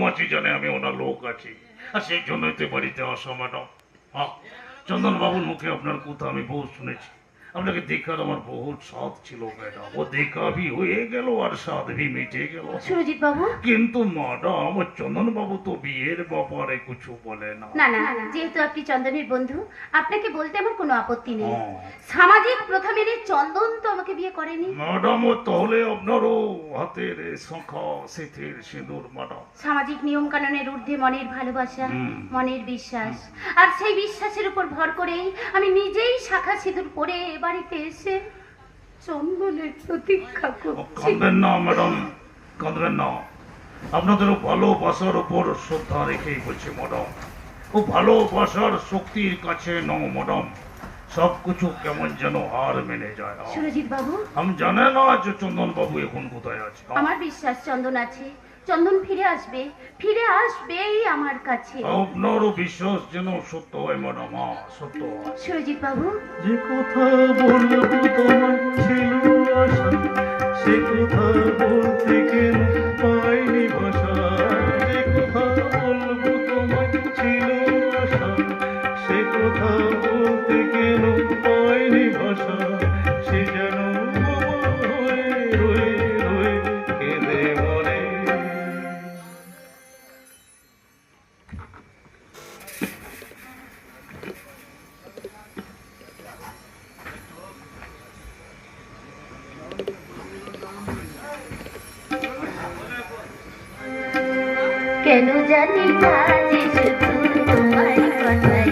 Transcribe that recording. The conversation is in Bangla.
মাছি জানে আমি ওনার লোক আছি, আর সেই জন্যই তো বাড়িতে আসা ম্যাডাম। হ্যাঁ, চন্দন বাবুর মুখে আপনার কথা আমি বহু শুনেছি। আপনাকে দেখার আমার বহুত স্বাদ ছিল ম্যাডাম। ও দেখা ভি হয়ে গেল আর স্বাদ ভি মিটে গেল। সুরজিৎ বাবু, কিন্তু ম্যাডাম চন্দন বাবু তো বিয়ের ব্যাপারে কিছু বলে না। না না, যেহেতু আপনি চন্দনের বন্ধু, আপনাকে বলতে আমার কোনো আপত্তি নেই। হ্যাঁ। সামাজিক প্রথা মেনে চন্দন তো আমাকে বিয়ে করেনি। ম্যাডাম তাহলে আপনারও হাতের শঙ্খা সিথির সিঁদুর ম্যাডাম। সামাজিক নিয়ম কানুনের ঊর্ধ্বে মনের ভালোবাসা, মনের বিশ্বাস, আর সেই বিশ্বাসের উপর ভর করেই আমি নিজেই শাখা সিঁদুর পরে এ বাড়িতে এসে চন্দনের প্রতীক্ষা করছি। কাঁদবেন না ম্যাডাম, কাঁদবেন না। আপনাদেরও ভালোবাসার উপর শ্রদ্ধা রেখেই বলছি ম্যাডাম। ও ভালোবাসার শক্তির কাছে নও ম্যাডাম, সব কিছু কেমন যেন আর মেনে যায়। সুরজিৎ বাবু, আমি জানে না যে চন্দন বাবু এখন কোথায় আছে। আমার বিশ্বাস চন্দন আছে, চন্দন ফিরে আসবে, ফিরে আসবেই আমার কাছে। আপনারও বিশ্বাস যেন সত্য হয় ম্যাডাম, সত্য হয়। সুরজিৎ বাবু, যে কথা বলবো তোমার ছিল আশা, সে কথা বলতে কেন পাইনি ভাষা। যে কথা বলবো তোমার ছিল আশা, সে কথা বলতে কেন পাইনি ভাষা। সে যেন হয়ে রয়ে রয়ে কেঁদে মরে। কেন জানি না যে শুধু তোমার কথাই